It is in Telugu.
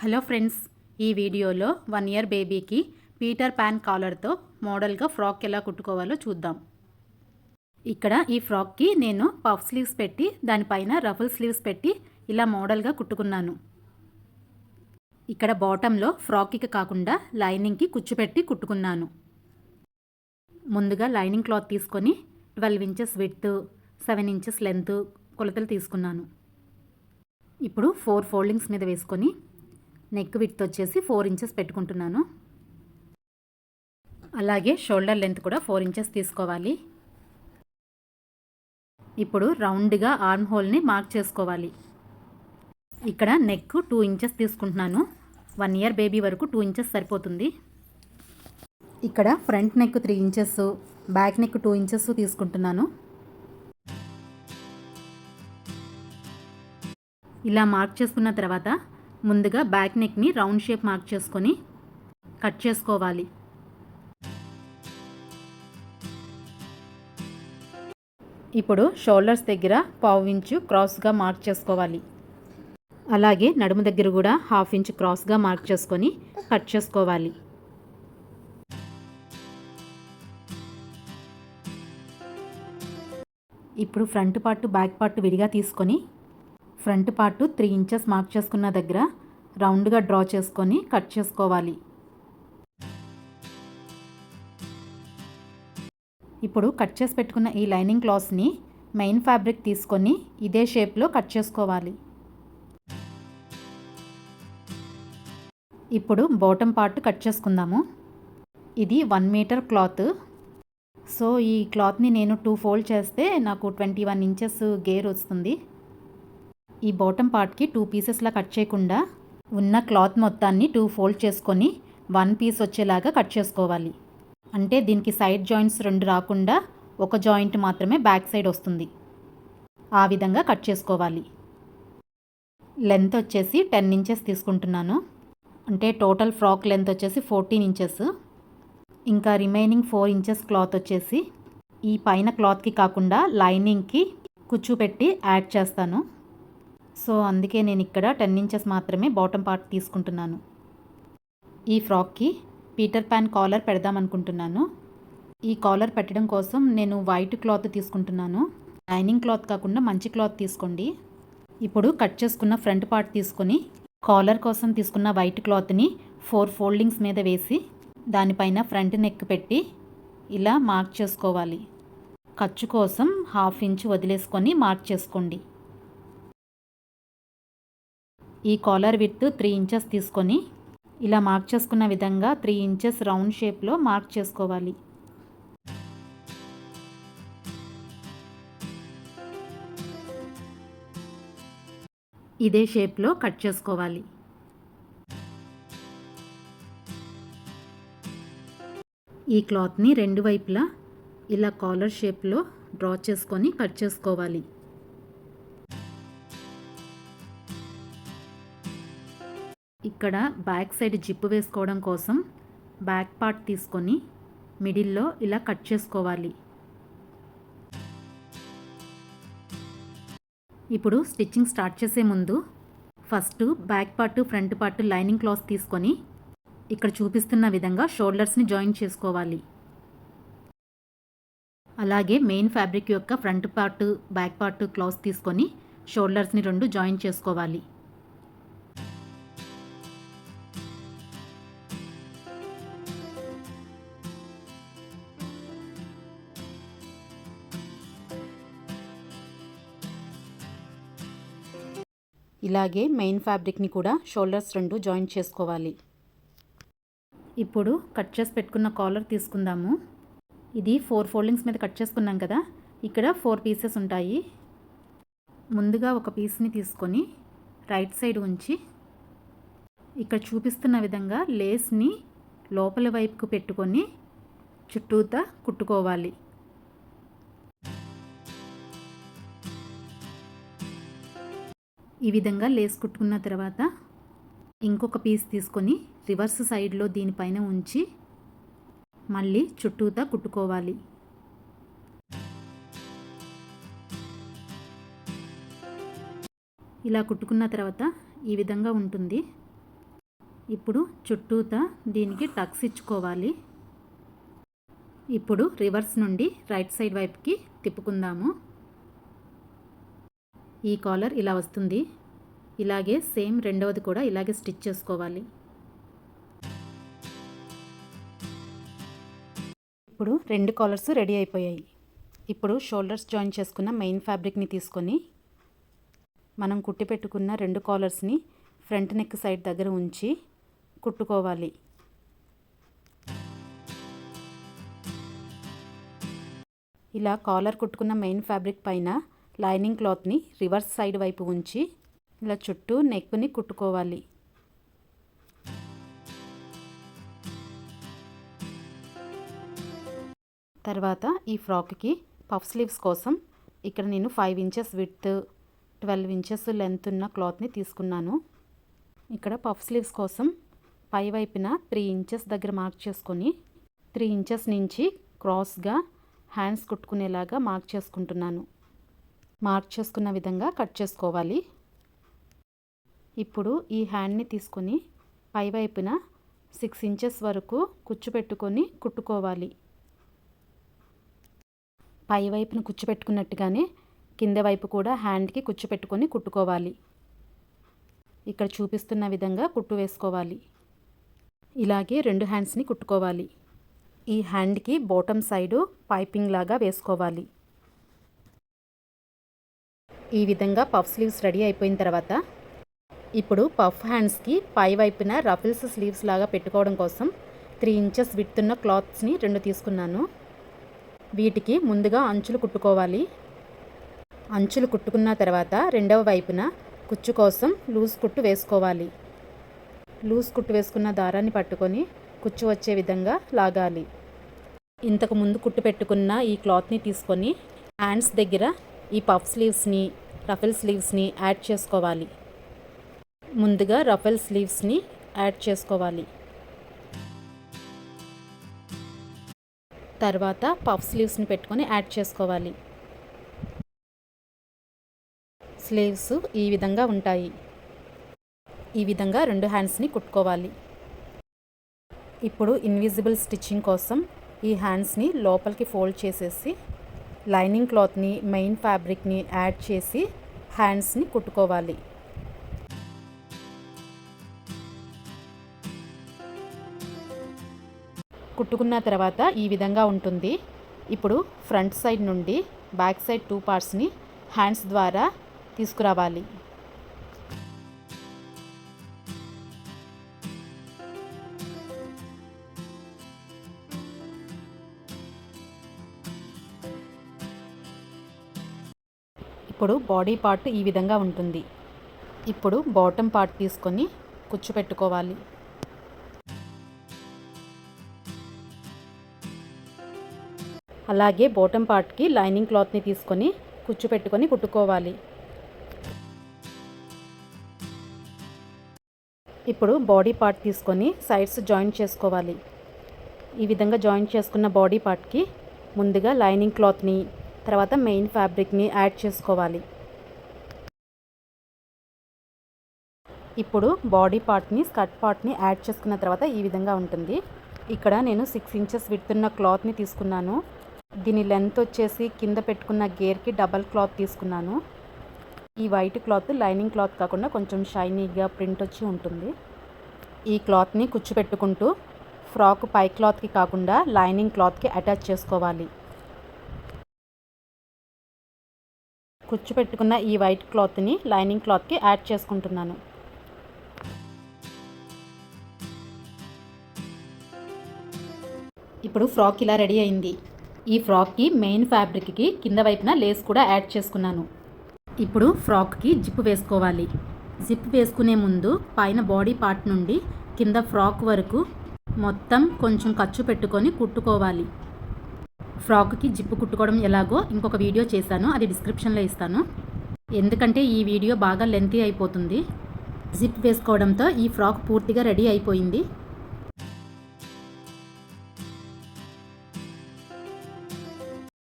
హలో ఫ్రెండ్స్, ఈ వీడియోలో 1 ఇయర్ బేబీకి పీటర్ పాన్ కాలర్తో మోడల్గా ఫ్రాక్ ఎలా కుట్టుకోవాలో చూద్దాం. ఇక్కడ ఈ ఫ్రాక్కి నేను పఫ్ స్లీవ్స్ పెట్టి దానిపైన రఫుల్ స్లీవ్స్ పెట్టి ఇలా మోడల్గా కుట్టుకున్నాను. ఇక్కడ బాటంలో ఫ్రాక్కి కాకుండా లైనింగ్కి కుచ్చు పెట్టి కుట్టుకున్నాను. ముందుగా లైనింగ్ క్లాత్ తీసుకొని 12 ఇంచెస్ విడ్త్, 7 ఇంచెస్ లెంత్ కొలతలు తీసుకున్నాను. ఇప్పుడు 4 ఫోల్డింగ్స్ మీద వేసుకొని నెక్ విడ్త్ వచ్చేసి 4 ఇంచెస్ పెట్టుకుంటున్నాను. అలాగే షోల్డర్ లెంత్ కూడా 4 ఇంచెస్ తీసుకోవాలి. ఇప్పుడు రౌండ్గా ఆర్మ్ హోల్ని మార్క్ చేసుకోవాలి. ఇక్కడ నెక్ 2 ఇంచెస్ తీసుకుంటున్నాను. 1 ఇయర్ బేబీ వరకు 2 ఇంచెస్ సరిపోతుంది. ఇక్కడ front neck 3 inches, back neck 2 inches తీసుకుంటున్నాను. ఇలా మార్క్ చేసుకున్న తర్వాత ముందుగా బ్యాక్ నెక్ని రౌండ్ షేప్ మార్క్ చేసుకొని కట్ చేసుకోవాలి. ఇప్పుడు షోల్డర్స్ దగ్గర 1/2 ఇంచు క్రాస్గా మార్క్ చేసుకోవాలి. అలాగే నడుము దగ్గర కూడా 1/2 ఇంచు క్రాస్గా మార్క్ చేసుకొని కట్ చేసుకోవాలి. ఇప్పుడు ఫ్రంట్ పార్ట్ బ్యాక్ పార్ట్ విడిగా తీసుకొని ఫ్రంట్ పార్ట్ 3 ఇంచెస్ మార్క్ చేసుకున్న దగ్గర రౌండ్గా డ్రా చేసుకొని కట్ చేసుకోవాలి. ఇప్పుడు కట్ చేసి పెట్టుకున్న ఈ లైనింగ్ క్లాత్ని మెయిన్ ఫ్యాబ్రిక్ తీసుకొని ఇదే షేప్లో కట్ చేసుకోవాలి. ఇప్పుడు బాటమ్ పార్ట్ కట్ చేసుకుందాము. ఇది 1 మీటర్ క్లాత్. సో ఈ క్లాత్ని నేను 2 ఫోల్డ్ చేస్తే నాకు 21 ఇంచెస్ గేర్ వస్తుంది. ఈ బాటమ్ పార్ట్కి 2 పీసెస్లా కట్ చేయకుండా ఉన్న క్లాత్ మొత్తాన్ని 2 ఫోల్డ్ చేసుకొని 1 పీస్ వచ్చేలాగా కట్ చేసుకోవాలి. అంటే దీనికి సైడ్ జాయింట్స్ 2 రాకుండా ఒక జాయింట్ మాత్రమే బ్యాక్ సైడ్ వస్తుంది. ఆ విధంగా కట్ చేసుకోవాలి. లెంత్ వచ్చేసి 10 ఇంచెస్ తీసుకుంటున్నాను. అంటే టోటల్ ఫ్రాక్ లెంత్ వచ్చేసి 14 ఇంచెస్. ఇంకా రిమైనింగ్ 4 ఇంచెస్ క్లాత్ వచ్చేసి ఈ పైన క్లాత్కి కాకుండా లైనింగ్కి కుచ్చు పెట్టి యాడ్ చేస్తాను. సో అందుకే నేను ఇక్కడ 10 ఇంచెస్ మాత్రమే బాటమ్ పార్ట్ తీసుకుంటున్నాను. ఈ ఫ్రాక్కి పీటర్ పాన్ కాలర్ పెడదామనుకుంటున్నాను. ఈ కాలర్ పెట్టడం కోసం నేను వైట్ క్లాత్ తీసుకుంటున్నాను. లైనింగ్ క్లాత్ కాకుండా మంచి క్లాత్ తీసుకోండి. ఇప్పుడు కట్ చేసుకున్న ఫ్రంట్ పార్ట్ తీసుకొని కాలర్ కోసం తీసుకున్న వైట్ క్లాత్ని 4 ఫోల్డింగ్స్ మీద వేసి దానిపైన ఫ్రంట్ నెక్ పెట్టి ఇలా మార్క్ చేసుకోవాలి. ఖర్చు కోసం 1/2 ఇంచు వదిలేసుకొని మార్క్ చేసుకోండి. ఈ కాలర్ విడ్త్ 3 ఇంచెస్ తీసుకొని ఇలా మార్క్ చేసుకున్న విధంగా 3 ఇంచెస్ రౌండ్ షేప్లో మార్క్ చేసుకోవాలి. ఇదే షేప్లో కట్ చేసుకోవాలి. ఈ క్లాత్ని 2 వైపులా ఇలా కాలర్ షేప్లో డ్రా చేసుకొని కట్ చేసుకోవాలి. ఇక్కడ బ్యాక్ సైడ్ జిప్ వేసుకోవడం కోసం బ్యాక్ పార్ట్ తీసుకొని మిడిల్లో ఇలా కట్ చేసుకోవాలి. ఇప్పుడు స్టిచ్చింగ్ స్టార్ట్ చేసే ముందు first back part front part lining cloth తీసుకొని ఇక్కడ చూపిస్తున్న విధంగా షోల్డర్స్ని జాయిన్ చేసుకోవాలి. అలాగే మెయిన్ ఫ్యాబ్రిక్ యొక్క front part back part cloth తీసుకొని షోల్డర్స్ని 2 జాయిన్ చేసుకోవాలి. ఇలాగే మెయిన్ ఫ్యాబ్రిక్ని కూడా షోల్డర్స్ 2 జాయిన్ చేసుకోవాలి. ఇప్పుడు కట్ చేసి పెట్టుకున్న కాలర్ తీసుకుందాము. ఇది 4 ఫోల్డింగ్స్ మీద కట్ చేసుకున్నాం కదా, ఇక్కడ 4 పీసెస్ ఉంటాయి. ముందుగా ఒక పీస్ని తీసుకొని రైట్ సైడ్ ఉంచి ఇక్కడ చూపిస్తున్న విధంగా లేస్ని లోపల వైపుకు పెట్టుకొని చుట్టూతా కుట్టుకోవాలి. ఈ విధంగా లేస్ కుట్టుకున్న తర్వాత ఇంకొక పీస్ తీసుకొని రివర్స్ సైడ్లో దీనిపైన ఉంచి మళ్ళీ చుట్టూతా కుట్టుకోవాలి. ఇలా కుట్టుకున్న తర్వాత ఈ విధంగా ఉంటుంది. ఇప్పుడు చుట్టూతా దీనికి టక్స్ ఇచ్చుకోవాలి. ఇప్పుడు రివర్స్ నుండి రైట్ సైడ్ వైపుకి తిప్పుకుందాము. ఈ కాలర్ ఇలా వస్తుంది. ఇలాగే సేమ్ రెండవది కూడా ఇలాగే స్టిచ్ చేసుకోవాలి. ఇప్పుడు 2 కాలర్స్ రెడీ అయిపోయాయి. ఇప్పుడు షోల్డర్స్ జాయిన్ చేసుకున్న మెయిన్ ఫ్యాబ్రిక్ని తీసుకొని మనం కుట్టి పెట్టుకున్న 2 కాలర్స్ని ఫ్రంట్ నెక్ సైడ్ దగ్గర ఉంచి కుట్టుకోవాలి. ఇలా కాలర్ కుట్టుకున్న మెయిన్ ఫ్యాబ్రిక్ పైన లైనింగ్ క్లాత్ని రివర్స్ సైడ్ వైపు ఉంచి ఇలా చుట్టూ నెక్ని కుట్టుకోవాలి. తర్వాత ఈ ఫ్రాక్కి పఫ్ స్లీవ్స్ కోసం ఇక్కడ నేను 5 ఇంచెస్ విడ్త్ 12 ఇంచెస్ లెంత్ ఉన్న క్లాత్ని తీసుకున్నాను. ఇక్కడ పఫ్ స్లీవ్స్ కోసం పై వైపున 3 ఇంచెస్ దగ్గర మార్క్ చేసుకొని 3 ఇంచెస్ నుంచి క్రాస్గా హ్యాండ్స్ కుట్టుకునేలాగా మార్క్ చేసుకుంటున్నాను. మార్క్ చేసుకున్న విధంగా కట్ చేసుకోవాలి. ఇప్పుడు ఈ హ్యాండ్ని తీసుకొని పై వైపున 6 ఇంచెస్ వరకు కుచ్చు పెట్టుకొని కుట్టుకోవాలి. పై వైపున కుచ్చు పెట్టుకున్నట్టుగానే కింద వైపు కూడా హ్యాండ్కి కుచ్చు పెట్టుకొని కుట్టుకోవాలి. ఇక్కడ చూపిస్తున్న విధంగా కుట్టు వేసుకోవాలి. ఇలాగే 2 హ్యాండ్స్ని కుట్టుకోవాలి. ఈ హ్యాండ్కి బాటమ్ సైడు పైపింగ్ లాగా వేసుకోవాలి. ఈ విధంగా పఫ్ స్లీవ్స్ రెడీ అయిపోయిన తర్వాత ఇప్పుడు పఫ్ హ్యాండ్స్కి పై వైపున రఫిల్స్ స్లీవ్స్ లాగా పెట్టుకోవడం కోసం 3 ఇంచెస్ విడ్త్ ఉన్న క్లాత్స్ని 2 తీసుకున్నాను. వీటికి ముందుగా అంచులు కుట్టుకోవాలి. అంచులు కుట్టుకున్న తర్వాత రెండవ వైపున కుచ్చు కోసం లూజ్ కుట్టు వేసుకోవాలి. లూజ్ కుట్టు వేసుకున్న దారాన్ని పట్టుకొని కుచ్చు వచ్చే విధంగా లాగాలి. ఇంతకు ముందు కుట్టు పెట్టుకున్న ఈ క్లాత్ని తీసుకొని హ్యాండ్స్ దగ్గర ఈ పఫ్ స్లీవ్స్ని రఫెల్ స్లీవ్స్ని యాడ్ చేసుకోవాలి. ముందుగా రఫెల్ స్లీవ్స్ని యాడ్ చేసుకోవాలి. తర్వాత పఫ్ స్లీవ్స్ని పెట్టుకొని యాడ్ చేసుకోవాలి. స్లీవ్స్ ఈ విధంగా ఉంటాయి. ఈ విధంగా 2 హ్యాండ్స్ని కుట్టుకోవాలి. ఇప్పుడు ఇన్విజిబుల్ స్టిచ్చింగ్ కోసం ఈ హ్యాండ్స్ని లోపలికి ఫోల్డ్ చేసేసి లైనింగ్ క్లాత్ని మెయిన్ ఫ్యాబ్రిక్ని యాడ్ చేసి హ్యాండ్స్ని కుట్టుకోవాలి. కుట్టుకున్న తర్వాత ఈ విధంగా ఉంటుంది. ఇప్పుడు ఫ్రంట్ సైడ్ నుండి బ్యాక్ సైడ్ 2 పార్ట్స్ని హ్యాండ్స్ ద్వారా తీసుకురావాలి. ఇప్పుడు బాడీ పార్ట్ ఈ విధంగా ఉంటుంది. ఇప్పుడు బాటమ్ పార్ట్ తీసుకొని కుచ్చు పెట్టుకోవాలి. అలాగే బాటమ్ పార్ట్కి లైనింగ్ క్లాత్ని తీసుకొని కుచ్చు పెట్టుకొని కుట్టుకోవాలి. ఇప్పుడు బాడీ పార్ట్ తీసుకొని సైడ్స్ జాయిన్ చేసుకోవాలి. ఈ విధంగా జాయిన్ చేసుకున్న బాడీ పార్ట్కి ముందుగా లైనింగ్ క్లాత్ని తర్వాత మెయిన్ ఫ్యాబ్రిక్ని యాడ్ చేసుకోవాలి. ఇప్పుడు బాడీ పార్ట్ని స్కర్ట్ పార్ట్ని యాడ్ చేసుకున్న తర్వాత ఈ విధంగా ఉంటుంది. ఇక్కడ నేను 6 ఇంచెస్ విడ్త్ ఉన్న క్లాత్ని తీసుకున్నాను. దీని లెంత్ వచ్చేసి కింద పెట్టుకున్న గేర్కి డబల్ క్లాత్ తీసుకున్నాను. ఈ వైట్ క్లాత్ లైనింగ్ క్లాత్ కాకుండా కొంచెం షైనీగా ప్రింట్ వచ్చి ఉంటుంది. ఈ క్లాత్ని కుచ్చు పెట్టుకుంటూ ఫ్రాక్ పై క్లాత్కి కాకుండా లైనింగ్ క్లాత్కి అటాచ్ చేసుకోవాలి. కుచ్చు పెట్టుకున్న ఈ వైట్ క్లాత్ని లైనింగ్ క్లాత్కి యాడ్ చేసుకుంటున్నాను. ఇప్పుడు ఫ్రాక్ ఇలా రెడీ అయింది. ఈ ఫ్రాక్కి మెయిన్ ఫ్యాబ్రిక్కి కింద వైపున లేస్ కూడా యాడ్ చేసుకున్నాను. ఇప్పుడు ఫ్రాక్కి జిప్ వేసుకోవాలి. జిప్ వేసుకునే ముందు పైన బాడీ పార్ట్ నుండి కింద ఫ్రాక్ వరకు మొత్తం కొంచెం ఖర్చు పెట్టుకొని కుట్టుకోవాలి. ఫ్రాక్కి జిప్ కుట్టుకోవడం ఎలాగో ఇంకొక వీడియో చేశాను, అది డిస్క్రిప్షన్లో ఇస్తాను. ఎందుకంటే ఈ వీడియో బాగా లెంతీ అయిపోతుంది. జిప్ వేసుకోవడంతో ఈ ఫ్రాక్ పూర్తిగా రెడీ అయిపోయింది.